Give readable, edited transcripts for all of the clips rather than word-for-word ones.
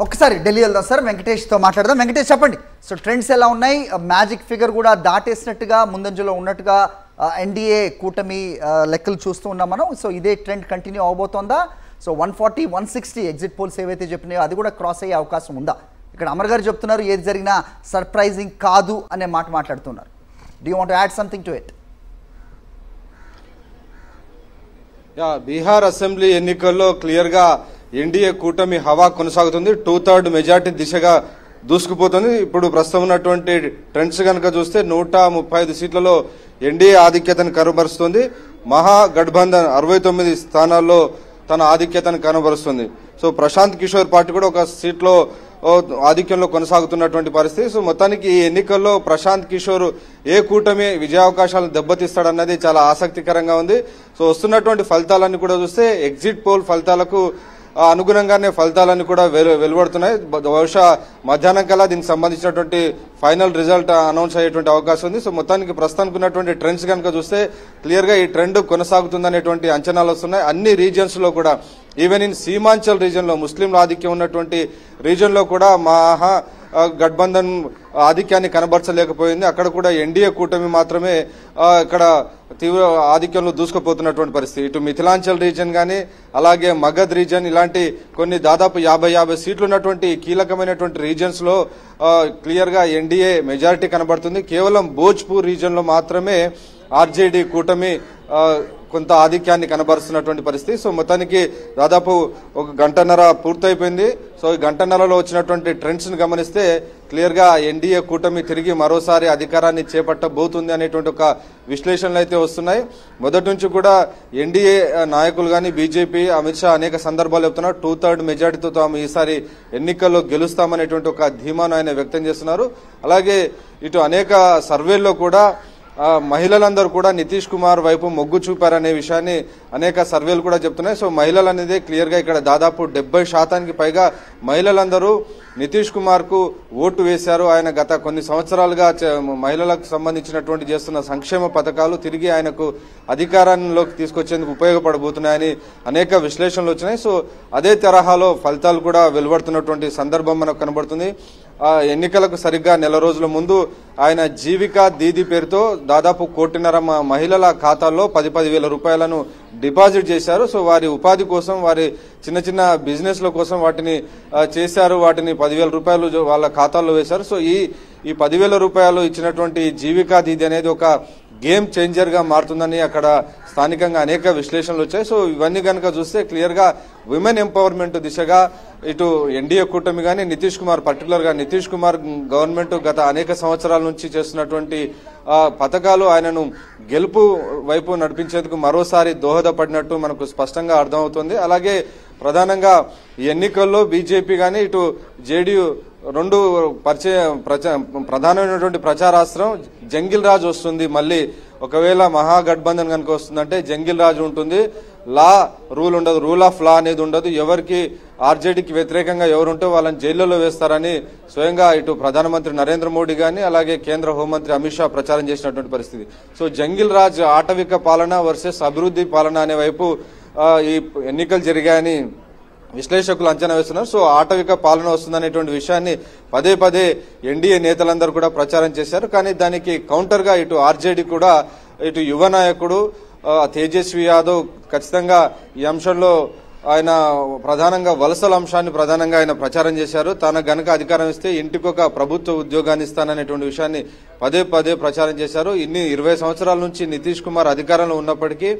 ఒక్కసారి ఢిల్లీ వెళ్దాం సార్, వెంకటేష్తో మాట్లాడదాం. వెంకటేష్ చెప్పండి, సో ట్రెండ్స్ ఎలా ఉన్నాయి? మ్యాజిక్ ఫిగర్ కూడా దాటేసినట్టుగా ముందంజలో ఉన్నట్టుగా ఎన్డీఏ కూటమి లెక్కలు చూస్తూ ఉన్నాం మనం. సో ఇదే ట్రెండ్ కంటిన్యూ అవబోతోందా? సో 140, 160 ఎగ్జిట్ పోల్స్ ఏవైతే చెప్పినాయో అది కూడా క్రాస్ అయ్యే అవకాశం ఉందా? ఇక్కడ అమర్ గారు చెప్తున్నారు ఏది జరిగినా సర్ప్రైజింగ్ కాదు అనే మాట మాట్లాడుతున్నారు. Do you want to add something to it? Bihar assembly ఎన్నికల్లో క్లియర్గా ఎన్డీఏ కూటమి హవా కొనసాగుతుంది. 2/3 మెజార్టీ దిశగా దూసుకుపోతుంది. ఇప్పుడు ప్రస్తుతం ఉన్నటువంటి ట్రెండ్స్ కనుక చూస్తే 135 సీట్లలో ఎన్డీఏ ఆధిక్యతను కనబరుస్తుంది. మహాగఠబంధన్ 69 స్థానాల్లో తన ఆధిక్యతను కనబరుస్తుంది. సో ప్రశాంత్ కిషోర్ పార్టీ కూడా ఒక సీట్లో ఆధిక్యంలో కొనసాగుతున్నటువంటి పరిస్థితి. సో మొత్తానికి ఈ ఎన్నికల్లో ప్రశాంత్ కిషోర్ ఏ కూటమి విజయావకాశాలను దెబ్బతీస్తాడన్నది చాలా ఆసక్తికరంగా ఉంది. సో వస్తున్నటువంటి ఫలితాలన్నీ కూడా చూస్తే ఎగ్జిట్ పోల్ ఫలితాలకు అనుగుణంగానే ఫలితాలన్నీ కూడా వెలువడుతున్నాయి. బహుశా మధ్యాహ్నం కల్లా దీనికి సంబంధించినటువంటి ఫైనల్ రిజల్ట్ అనౌన్స్ అయ్యేటువంటి అవకాశం ఉంది. సో మొత్తానికి ప్రస్తుతానికి ఉన్నటువంటి ట్రెండ్స్ కనుక చూస్తే క్లియర్ గా ఈ ట్రెండ్ కొనసాగుతుందనేటువంటి అంచనాలు వస్తున్నాయి. అన్ని రీజియన్స్ లో కూడా, ఈవెన్ ఇన్ సీమాంచల్ రీజియన్ లో, ముస్లింల ఆధిక్యం ఉన్నటువంటి రీజియన్ లో కూడా మహా గఠబంధన్ ఆధిక్యాన్ని కనబరచలేకపోయింది. అక్కడ కూడా ఎన్డీఏ కూటమి మాత్రమే ఇక్కడ తీవ్ర ఆధిక్యంలో దూసుకుపోతున్నటువంటి పరిస్థితి. ఇటు మిథిలాంచల్ రీజియన్ కానీ, అలాగే మగధ్ రీజియన్, ఇలాంటి కొన్ని దాదాపు 50 సీట్లు ఉన్నటువంటి కీలకమైనటువంటి రీజియన్స్ లో క్లియర్ గా ఎన్డీఏ మెజారిటీ కనబడుతుంది. కేవలం భోజ్పూర్ రీజియన్ లో మాత్రమే ఆర్జేడీ కూటమి కొంత ఆధిక్యాన్ని కనబరుస్తున్నటువంటి పరిస్థితి. సో మొత్తానికి దాదాపు ఒక గంటన్నర పూర్తయిపోయింది. సో ఈ గంటన్నరలో వచ్చినటువంటి ట్రెండ్స్ ని గమనిస్తే క్లియర్ గా ఎన్డీఏ కూటమి తిరిగి మరోసారి అధికారాన్ని చేపట్టబోతుంది అనేటువంటి ఒక విశ్లేషణలు అయితే వస్తున్నాయి. మొదటి నుంచి కూడా ఎన్డీఏ నాయకులు కానీ, బీజేపీ, అమిత్ షా అనేక సందర్భాలు చెప్తున్నారు 2/3 మెజార్టీతో తాము ఈసారి ఎన్నికల్లో గెలుస్తామనేటువంటి ఒక ధీమాను ఆయన వ్యక్తం చేస్తున్నారు. అలాగే ఇటు అనేక సర్వేల్లో కూడా మహిళలందరూ కూడా నితీష్ కుమార్ వైపు మొగ్గు చూపారనే విషయాన్ని అనేక సర్వేలు కూడా చెప్తున్నాయి. సో మహిళలు అనేది క్లియర్ గా ఇక్కడ దాదాపు 70% పైగా మహిళలందరూ నితీష్ కుమార్ కు ఓటు వేశారు. ఆయన గత కొన్ని సంవత్సరాలుగా మహిళలకు సంబంధించినటువంటి చేస్తున్న సంక్షేమ పథకాలు తిరిగి ఆయనకు అధికారంలోకి తీసుకొచ్చేందుకు ఉపయోగపడబోతున్నాయని అనేక విశ్లేషణలు వచ్చినాయి. సో అదే తరహాలో ఫలితాలు కూడా వెలువడుతున్నటువంటి సందర్భం మనకు కనబడుతుంది. ఎన్నికలకు సరిగ్గా నెల రోజుల ముందు ఆయన జీవికా దీదీ పేరుతో దాదాపు 1.5 మహిళల ఖాతాల్లో 10,000 రూపాయలను డిపాజిట్ చేశారు. సో వారి ఉపాధి కోసం, వారి చిన్న చిన్న బిజినెస్ల కోసం వాటిని చేశారు. వాటిని 10,000 రూపాయలు వాళ్ళ ఖాతాల్లో వేశారు. సో ఈ 10,000 రూపాయలు ఇచ్చినటువంటి జీవికా దీదీ అనేది ఒక గేమ్ చేంజర్ గా మారుతుందని అక్కడ స్థానికంగా అనేక విశ్లేషణలు వచ్చాయి. సో ఇవన్నీ కనుక చూస్తే క్లియర్ గా విమెన్ ఎంపవర్మెంట్ దిశగా ఇటు ఎన్డీఏ కూటమి కానీ, నితీష్ కుమార్ పర్టికులర్ గా నితీష్ కుమార్ గవర్నమెంట్ గత అనేక సంవత్సరాల నుంచి చేస్తున్నటువంటి పథకాలు ఆయనను గెలుపు వైపు నడిపించేందుకు మరోసారి దోహదపడినట్టు మనకు స్పష్టంగా అర్థమవుతుంది. అలాగే ప్రధానంగా ఈ ఎన్నికల్లో బీజేపీ కానీ, ఇటు జేడీయూ రెండు ప్రధానమైనటువంటి ప్రచారాస్త్రం జంగిల్ రాజ్ వస్తుంది. మళ్ళీ ఒకవేళ మహాగఠబంధన్ కనుక వస్తుందంటే జంగిల్ రాజ్ ఉంటుంది, లా రూల్ ఉండదు, రూల్ ఆఫ్ లా అనేది ఉండదు. ఎవరికి ఆర్జేడీకి వ్యతిరేకంగా ఎవరుంటే వాళ్ళని జైల్లో వేస్తారని స్వయంగా ఇటు ప్రధానమంత్రి నరేంద్ర మోడీ గాని, అలాగే కేంద్ర హోంమంత్రి అమిత్ షా ప్రచారం చేసినటువంటి పరిస్థితి. సో జంగిల్ రాజ్ ఆటవిక పాలన వర్సెస్ అభివృద్ధి పాలన అనే వైపు ఈ ఎన్నికలు జరిగాయని విశ్లేషకులు అంచనా వేస్తున్నారు. సో ఆటవిక పాలన వస్తుందనేటువంటి విషయాన్ని పదే ఎన్డీఏ నేతలందరూ కూడా ప్రచారం చేశారు. కానీ దానికి కౌంటర్ గా ఇటు ఆర్జేడీ కూడా, ఇటు యువ నాయకుడు తేజస్వి యాదవ్ ఖచ్చితంగా ఈ అంశంలో ఆయన ప్రధానంగా వలసల అంశాన్ని ప్రధానంగా ఆయన ప్రచారం చేశారు. తన గనక అధికారం ఇస్తే ఇంటికొక ప్రభుత్వ ఉద్యోగాన్ని ఇస్తాననేటువంటి విషయాన్ని పదే ప్రచారం చేశారు. 20 సంవత్సరాల నుంచి నితీష్ కుమార్ అధికారంలో ఉన్నప్పటికీ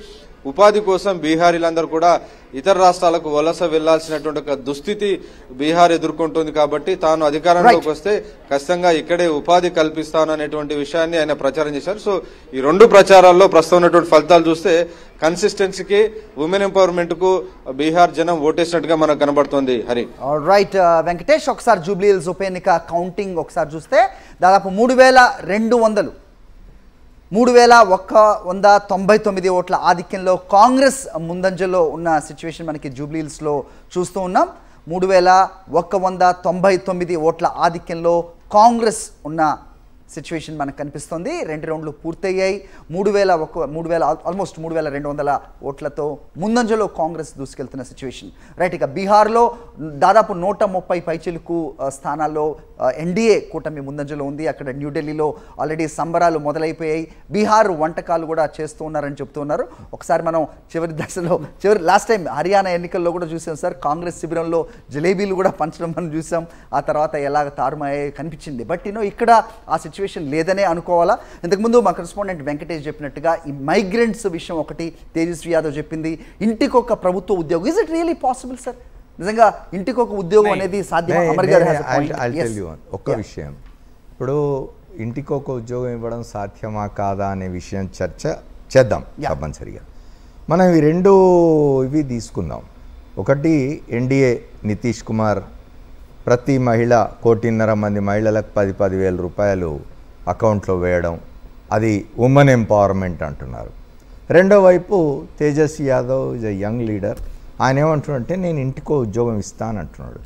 ఉపాధి కోసం బీహారీలందరూ కూడా ఇతర రాష్ట్రాలకు వలస వెళ్లాల్సినటువంటి ఒక దుస్థితి బీహార్ ఎదుర్కొంటుంది. కాబట్టి తాను అధికారంలోకి వస్తే ఖచ్చితంగా ఇక్కడే ఉపాధి కల్పిస్తాను అనేటువంటి విషయాన్ని ఆయన ప్రచారం చేశారు. సో ఈ రెండు ప్రచారాల్లో ప్రస్తుతం ఉన్నటువంటి ఫలితాలు చూస్తే కన్సిస్టెన్సీకి, ఉమెన్ ఎంపవర్మెంట్ కు బీహార్ జనం ఓటేసినట్టుగా మనకు కనబడుతోంది. హరి రైట్ వెంకటేష్, ఒకసారి జూబ్లీ హిల్స్ ఉప ఎన్నిక కౌంటింగ్ ఒకసారి చూస్తే దాదాపు 3,199 ఓట్ల ఆధిక్యంలో కాంగ్రెస్ ముందంజలో ఉన్న సిచ్యువేషన్ మనకి జూబ్లీ హిల్స్లో చూస్తూ ఉన్నాం. 3,199 ఓట్ల ఆధిక్యంలో కాంగ్రెస్ ఉన్న సిచ్యువేషన్ మనకు కనిపిస్తుంది. 2 రౌండ్లు పూర్తయ్యాయి. ఆల్మోస్ట్ 3,200 ఓట్లతో ముందంజలో కాంగ్రెస్ దూసుకెళ్తున్న సిచ్యువేషన్. రైట్, ఇక బీహార్లో దాదాపు 130 పైచిలుకు స్థానాల్లో ఎన్డీఏ కూటమి ముందంజలో ఉంది. అక్కడ న్యూఢిల్లీలో ఆల్రెడీ సంబరాలు మొదలైపోయాయి. బీహార్ వంటకాలు కూడా చేస్తూ ఉన్నారని చెప్తూ ఉన్నారు. ఒకసారి మనం లాస్ట్ టైం హర్యానా ఎన్నికల్లో కూడా చూసాం సార్, కాంగ్రెస్ శిబిరంలో జిలేబీలు కూడా పంచడం మనం చూసాం. ఆ తర్వాత ఎలాగ తారుమాయ కనిపించింది. బట్ ఇక్కడ ఆ సిచ్యువేషన్ లేదనే అనుకోవాలా. ఇంతకుముందు మా కరెస్పాండెంట్ వెంకటేష్ చెప్పినట్టుగా ఈ మైగ్రెంట్స్ విషయం ఒకటి తేజస్వి యాదవ్ చెప్పింది. ఇంటికొక ప్రభుత్వ ఉద్యోగం, is it really possible sir? నిజంగా ఇంటికొక ఉద్యోగం అనేది సాధ్యమా? ఒక్క విషయం, ఇప్పుడు ఇంటికొక ఉద్యోగం ఇవ్వడం సాధ్యమా కాదా అనే విషయం చర్చ చేద్దాం తప్పనిసరిగా. మనం ఇవి 2 తీసుకుందాం. ఒకటి, ఎన్డీఏ నితీష్ కుమార్ ప్రతి మహిళ 1.5 మంది మహిళలకు 10,000 రూపాయలు అకౌంట్లో వేయడం, అది ఉమెన్ ఎంపవర్మెంట్ అంటున్నారు. రెండో వైపు Tejashwi Yadav is a young leader. ఆయన ఏమంటున్నాడంటే నేను ఇంటికో ఉద్యోగం ఇస్తానంటున్నాడు.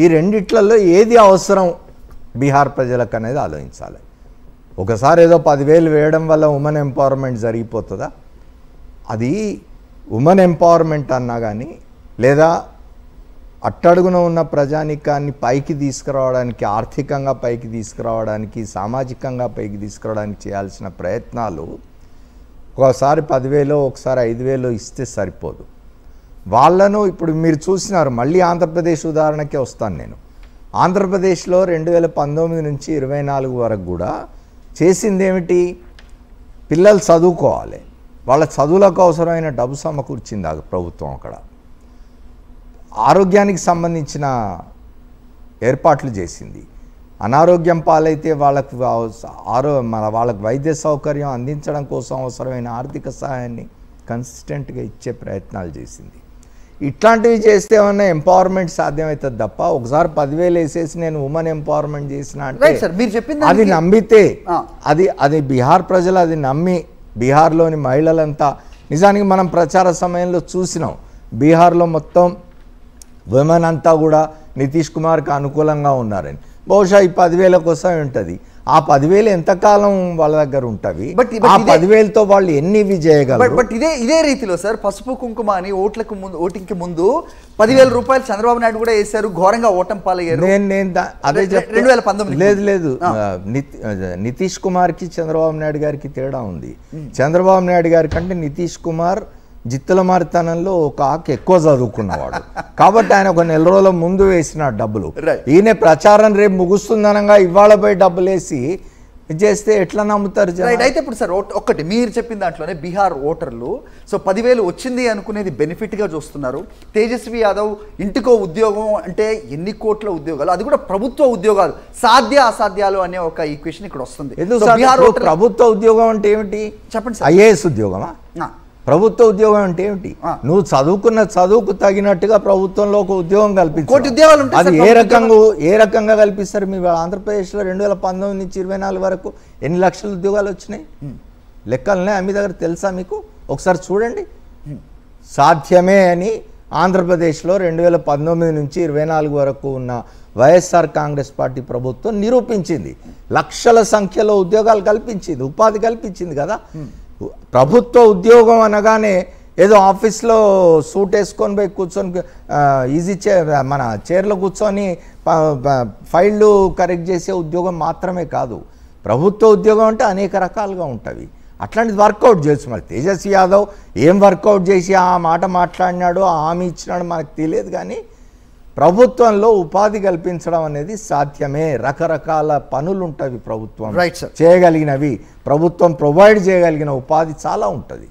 ఈ రెండిట్లలో ఏది అవసరం బీహార్ ప్రజలకు అనేది ఆలోచించాలి. ఒకసారి ఏదో 10,000 వేయడం వల్ల ఉమెన్ ఎంపవర్మెంట్ జరిగిపోతుందా? అది ఉమెన్ ఎంపవర్మెంట్ అన్నా కానీ, లేదా అట్టడుగున ఉన్న ప్రజానికాన్ని పైకి తీసుకురావడానికి, ఆర్థికంగా పైకి తీసుకురావడానికి, సామాజికంగా పైకి తీసుకురావడానికి చేయాల్సిన ప్రయత్నాలు ఒకసారి 10,000 ఒకసారి 5,000 ఇస్తే సరిపోదు. వాళ్ళను ఇప్పుడు మీరు చూసినారు. మళ్ళీ ఆంధ్రప్రదేశ్ ఉదాహరణకే వస్తాను నేను. ఆంధ్రప్రదేశ్లో 2019 నుంచి 24 వరకు కూడా చేసింది ఏమిటి? పిల్లలు చదువుకోవాలి, వాళ్ళ చదువులకు అవసరమైన డబ్బు సమకూర్చింది ఆ ప్రభుత్వం. అక్కడ ఆరోగ్యానికి సంబంధించిన ఏర్పాట్లు చేసింది. అనారోగ్యం పాలైతే వాళ్ళకు వాళ్ళకు వైద్య సౌకర్యం అందించడం కోసం అవసరమైన ఆర్థిక సహాయాన్ని కన్సిస్టెంట్గా ఇచ్చే ప్రయత్నాలు చేసింది. ఇట్లాంటివి చేస్తే ఏమన్నా ఎంపవర్మెంట్ సాధ్యమవుతుంది తప్ప ఒకసారి 10,000 వేసేసి నేను ఉమెన్ ఎంపవర్మెంట్ చేసిన అంటే అది నమ్మితే అది బీహార్ ప్రజలు అది నమ్మి బీహార్లోని మహిళలంతా నిజానికి మనం ప్రచార సమయంలో చూసినాం. బీహార్లో మొత్తం విమెన్ అంతా కూడా నితీష్ కుమార్కి అనుకూలంగా ఉన్నారని. బహుశా ఈ 10,000 కోసం ఉంటుంది. ఆ 10,000 ఎంతకాలం వాళ్ళ దగ్గర ఉంటుంది? ఆ 10,000తో వాళ్ళు ఎన్ని చేయగలరు? బట్ ఇదే రీతిలో సార్ పసుపు కుంకుమ అని ఓటింగ్కి ముందు 10,000 రూపాయలు చంద్రబాబు నాయుడు కూడా వేశారు. ఘోరంగా ఓటం పాలయ్యారు. నేను అదే 2019 లేదు నితీష్ కుమార్కి చంద్రబాబు నాయుడు గారికి తేడా ఉంది. చంద్రబాబు నాయుడు గారి కంటే నితీష్ కుమార్ జిత్తుల మారితనంలో ఒక ఆకు ఎక్కువ చదువుకున్నవాడు కాబట్టి ఆయన ఒక నెల రోజుల ముందు వేసిన డబ్బులు. ఈయన ప్రచారం రేపు ముగుస్తుందనగా ఇవాళ పోయి డబ్బులు వేసి చేస్తే ఎట్లా నమ్ముతారు? అయితే ఇప్పుడు సార్ ఒక్కటి మీరు చెప్పిన దాంట్లోనే బీహార్ ఓటర్లు 10,000 వచ్చింది అనుకునేది బెనిఫిట్గా చూస్తున్నారు. తేజస్వి యాదవ్ ఇంటికో ఉద్యోగం అంటే ఎన్ని కోట్ల ఉద్యోగాలు, అది కూడా ప్రభుత్వ ఉద్యోగాలు, సాధ్య అసాధ్యాలు అనే ఒక ఈక్వేషన్ ఇక్కడ వస్తుంది. ప్రభుత్వ ఉద్యోగం అంటే ఏమిటి చెప్పండి? ఐఏఎస్ ఉద్యోగమా? ప్రభుత్వ ఉద్యోగం అంటే ఏమిటి? నువ్వు చదువుకున్న చదువుకు తగినట్టుగా ప్రభుత్వంలో ఒక ఉద్యోగం కల్పించారు. అది ఏ రకంగా కల్పిస్తారు? మీ ఆంధ్రప్రదేశ్లో 2019 నుంచి 24 వరకు ఎన్ని లక్షల ఉద్యోగాలు వచ్చినాయి? లెక్కలనే మీ దగ్గర తెలుసా మీకు? ఒకసారి చూడండి. సాధ్యమే అని ఆంధ్రప్రదేశ్లో 2019 నుంచి 24 వరకు ఉన్న వైఎస్ఆర్ కాంగ్రెస్ పార్టీ ప్రభుత్వం నిరూపించింది. లక్షల సంఖ్యలో ఉద్యోగాలు కల్పించింది, ఉపాధి కల్పించింది కదా. ప్రభుత్వ ఉద్యోగం అనగానే ఏదో ఆఫీస్లో సూట్ వేసుకొని పోయి కూర్చొని ఈజీ మన చైర్లో కూర్చొని ఫైళ్ళు కరెక్ట్ చేసే ఉద్యోగం మాత్రమే కాదు. ప్రభుత్వ ఉద్యోగం అంటే అనేక రకాలుగా ఉంటుంది. అట్లాంటిది వర్కౌట్ చేయొచ్చు. మరి తేజస్వి యాదవ్ ఏం వర్కౌట్ చేసి ఆ మాట మాట్లాడినాడో హామీ ఇచ్చినాడో మనకు తెలియదు. కానీ ప్రభుత్వంలో ఉపాధి కల్పించడం అనేది సాధ్యమే. రకరకాల పనులు ఉంటాయి ప్రభుత్వం చేయగలిగినవి, ప్రభుత్వం ప్రొవైడ్ చేయగలిగిన ఉపాధి చాలా ఉంటుంది.